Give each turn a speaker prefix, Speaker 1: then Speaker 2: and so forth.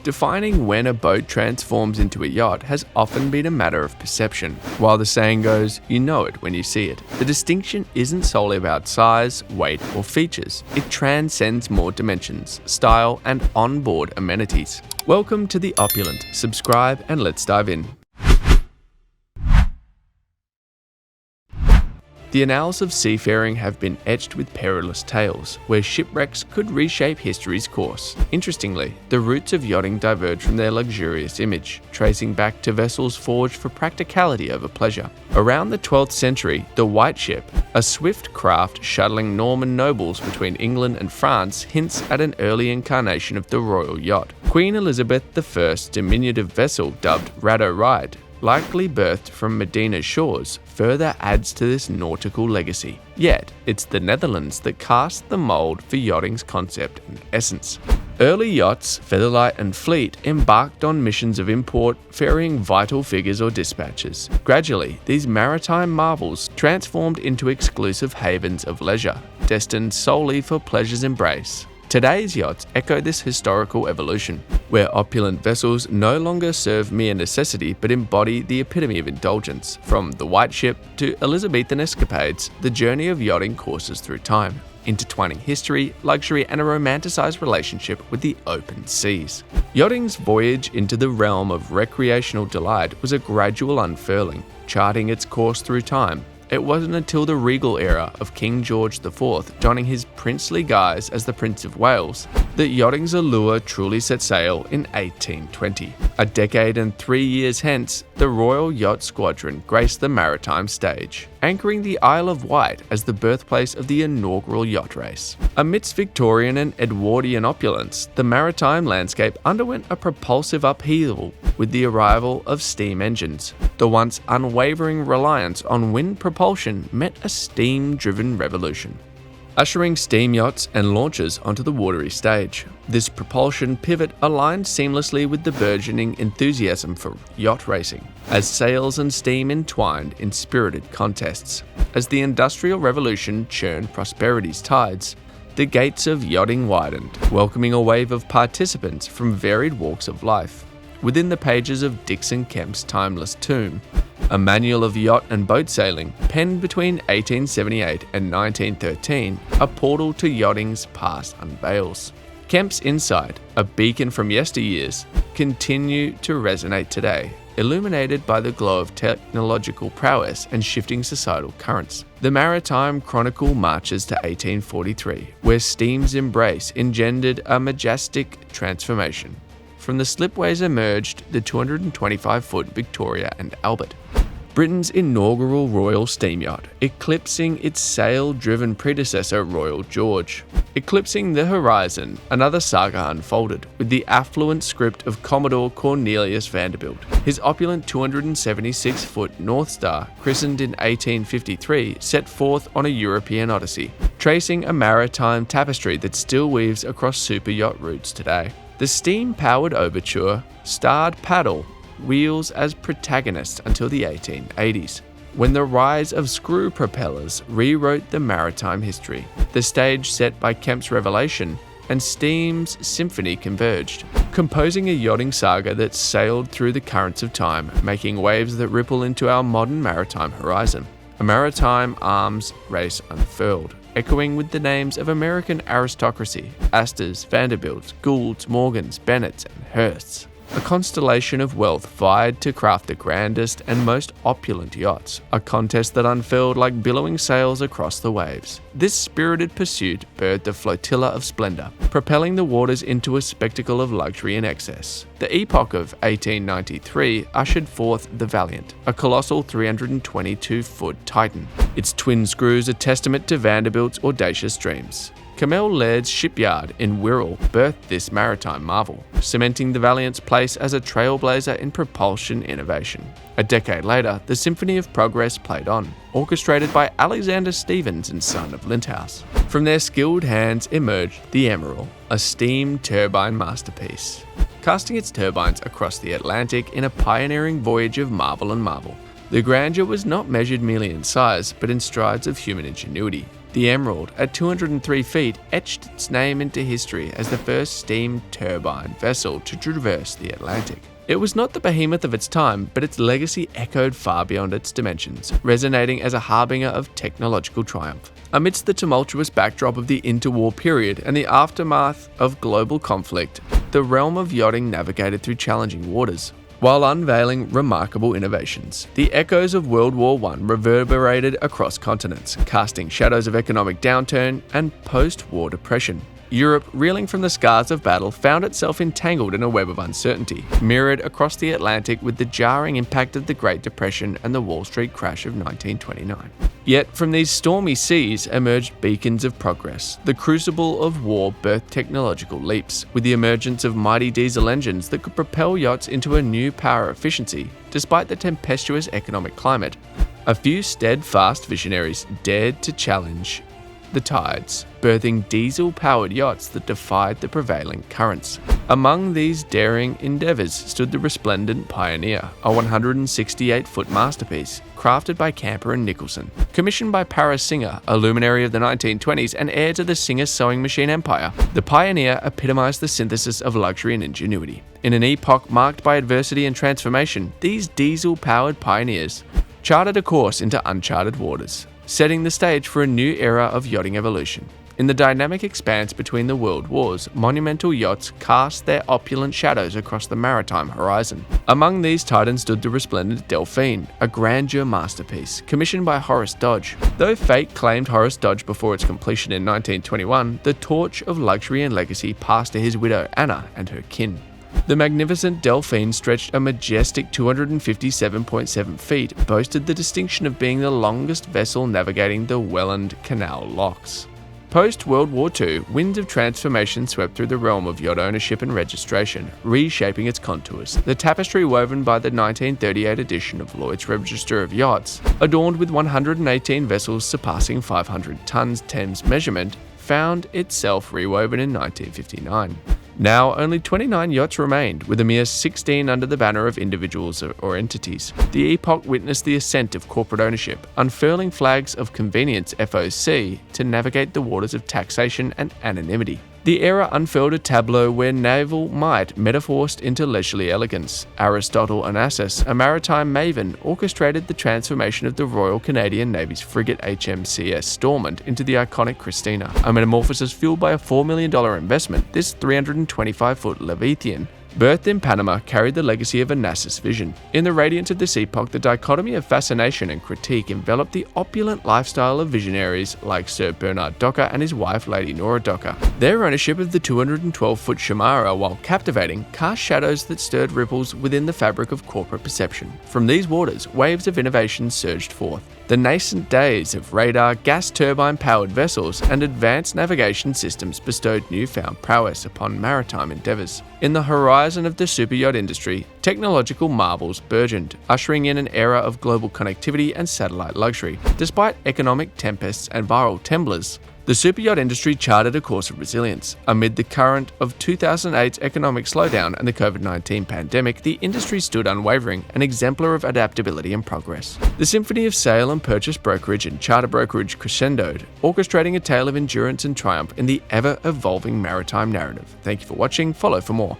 Speaker 1: Defining when a boat transforms into a yacht has often been a matter of perception. While the saying goes, you know it when you see it, the distinction isn't solely about size, weight, or features. It transcends more dimensions, style, and onboard amenities. Welcome to the Opulent. Subscribe and let's dive in. The annals of seafaring have been etched with perilous tales, where shipwrecks could reshape history's course. Interestingly, the roots of yachting diverge from their luxurious image, tracing back to vessels forged for practicality over pleasure. Around the 12th century, the White Ship, a swift craft shuttling Norman nobles between England and France, hints at an early incarnation of the royal yacht. Queen Elizabeth I's diminutive vessel, dubbed Rado Ride, likely birthed from Medina's shores, further adds to this nautical legacy. Yet, it's the Netherlands that cast the mold for yachting's concept and essence. Early yachts, Featherlight and Fleet, embarked on missions of import, ferrying vital figures or dispatches. Gradually, these maritime marvels transformed into exclusive havens of leisure, destined solely for pleasure's embrace. Today's yachts echo this historical evolution, where opulent vessels no longer serve mere necessity but embody the epitome of indulgence. From the White Ship to Elizabethan escapades, the journey of yachting courses through time, intertwining history, luxury, and a romanticized relationship with the open seas. Yachting's voyage into the realm of recreational delight was a gradual unfurling, charting its course through time. It wasn't until the regal era of King George IV donning his princely guise as the Prince of Wales that yachting's allure truly set sail in 1820. A decade and 3 years hence, the Royal Yacht Squadron graced the maritime stage, anchoring the Isle of Wight as the birthplace of the inaugural yacht race. Amidst Victorian and Edwardian opulence, the maritime landscape underwent a propulsive upheaval with the arrival of steam engines. The once unwavering reliance on wind propulsion met a steam-driven revolution, ushering steam yachts and launches onto the watery stage. This propulsion pivot aligned seamlessly with the burgeoning enthusiasm for yacht racing, as sails and steam entwined in spirited contests. As the Industrial Revolution churned prosperity's tides, the gates of yachting widened, welcoming a wave of participants from varied walks of life. Within the pages of Dixon Kemp's timeless tomb, a manual of yacht and boat sailing, penned between 1878 and 1913, a portal to yachting's past unveils. Kemp's insight, a beacon from yesteryears, continue to resonate today, illuminated by the glow of technological prowess and shifting societal currents. The Maritime Chronicle marches to 1843, where steam's embrace engendered a majestic transformation. From the slipways emerged the 225-foot Victoria and Albert, Britain's inaugural royal steam yacht, eclipsing its sail-driven predecessor Royal George. Eclipsing the horizon, another saga unfolded, with the affluent script of Commodore Cornelius Vanderbilt. His opulent 276-foot North Star, christened in 1853, set forth on a European odyssey, tracing a maritime tapestry that still weaves across super yacht routes today. The steam-powered Overture starred paddle wheels as protagonists until the 1880s, when the rise of screw propellers rewrote the maritime history. The stage set by Kemp's revelation and steam's symphony converged, composing a yachting saga that sailed through the currents of time, making waves that ripple into our modern maritime horizon. A maritime arms race unfurled, echoing with the names of American aristocracy: Astors, Vanderbilts, Goulds, Morgans, Bennetts, and Hearsts. A constellation of wealth vied to craft the grandest and most opulent yachts, a contest that unfurled like billowing sails across the waves. This spirited pursuit birthed a flotilla of splendor, propelling the waters into a spectacle of luxury and excess. The epoch of 1893 ushered forth the Valiant, a colossal 322-foot Titan, its twin screws a testament to Vanderbilt's audacious dreams. Camel Laird's shipyard in Wirral birthed this maritime marvel, cementing the Valiant's place as a trailblazer in propulsion innovation. A decade later, the Symphony of Progress played on, orchestrated by Alexander Stevens and Son of Linthouse. From their skilled hands emerged the Emerald, a steam turbine masterpiece, casting its turbines across the Atlantic in a pioneering voyage of marvel and marvel. The grandeur was not measured merely in size, but in strides of human ingenuity. The Emerald, at 203 feet, etched its name into history as the first steam turbine vessel to traverse the Atlantic. It was not the behemoth of its time, but its legacy echoed far beyond its dimensions, resonating as a harbinger of technological triumph. Amidst the tumultuous backdrop of the interwar period and the aftermath of global conflict, the realm of yachting navigated through challenging waters. While unveiling remarkable innovations, the echoes of World War I reverberated across continents, casting shadows of economic downturn and post-war depression. Europe, reeling from the scars of battle, found itself entangled in a web of uncertainty, mirrored across the Atlantic with the jarring impact of the Great Depression and the Wall Street crash of 1929. Yet from these stormy seas emerged beacons of progress. The crucible of war birthed technological leaps, with the emergence of mighty diesel engines that could propel yachts into a new power efficiency, despite the tempestuous economic climate. A few steadfast visionaries dared to challenge the tides, birthing diesel-powered yachts that defied the prevailing currents. Among these daring endeavors stood the resplendent Pioneer, a 168-foot masterpiece, crafted by Camper and Nicholson. Commissioned by Paris Singer, a luminary of the 1920s and heir to the Singer sewing machine empire, the Pioneer epitomized the synthesis of luxury and ingenuity. In an epoch marked by adversity and transformation, these diesel-powered pioneers charted a course into uncharted waters, setting the stage for a new era of yachting evolution. In the dynamic expanse between the world wars, monumental yachts cast their opulent shadows across the maritime horizon. Among these titans stood the resplendent Delphine, a grandeur masterpiece, commissioned by Horace Dodge. Though fate claimed Horace Dodge before its completion in 1921, the torch of luxury and legacy passed to his widow Anna and her kin. The magnificent Delphine stretched a majestic 257.7 feet, boasted the distinction of being the longest vessel navigating the Welland Canal locks. Post-World War II, winds of transformation swept through the realm of yacht ownership and registration, reshaping its contours. The tapestry woven by the 1938 edition of Lloyd's Register of Yachts, adorned with 118 vessels surpassing 500 tons Thames measurement, found itself rewoven in 1959. Now, only 29 yachts remained, with a mere 16 under the banner of individuals or entities. The epoch witnessed the ascent of corporate ownership, unfurling flags of convenience FOC to navigate the waters of taxation and anonymity. The era unfurled a tableau where naval might metaphosed into leisurely elegance. Aristotle Onassis, a maritime maven, orchestrated the transformation of the Royal Canadian Navy's frigate HMCS Stormont into the iconic Christina, a metamorphosis fueled by a $4 million investment. This 325-foot Leviathan, birthed in Panama, carried the legacy of Onassis' vision. In the radiance of this epoch, the dichotomy of fascination and critique enveloped the opulent lifestyle of visionaries like Sir Bernard Docker and his wife Lady Nora Docker. Their ownership of the 212-foot Shamara, while captivating, cast shadows that stirred ripples within the fabric of corporate perception. From these waters, waves of innovation surged forth. The nascent days of radar, gas turbine-powered vessels, and advanced navigation systems bestowed newfound prowess upon maritime endeavors. In the horizon of the superyacht industry, technological marvels burgeoned, ushering in an era of global connectivity and satellite luxury. Despite economic tempests and viral temblors, the superyacht industry charted a course of resilience. Amid the current of 2008's economic slowdown and the COVID-19 pandemic, the industry stood unwavering, an exemplar of adaptability and progress. The symphony of sale and purchase brokerage and charter brokerage crescendoed, orchestrating a tale of endurance and triumph in the ever-evolving maritime narrative. Thank you for watching. Follow for more.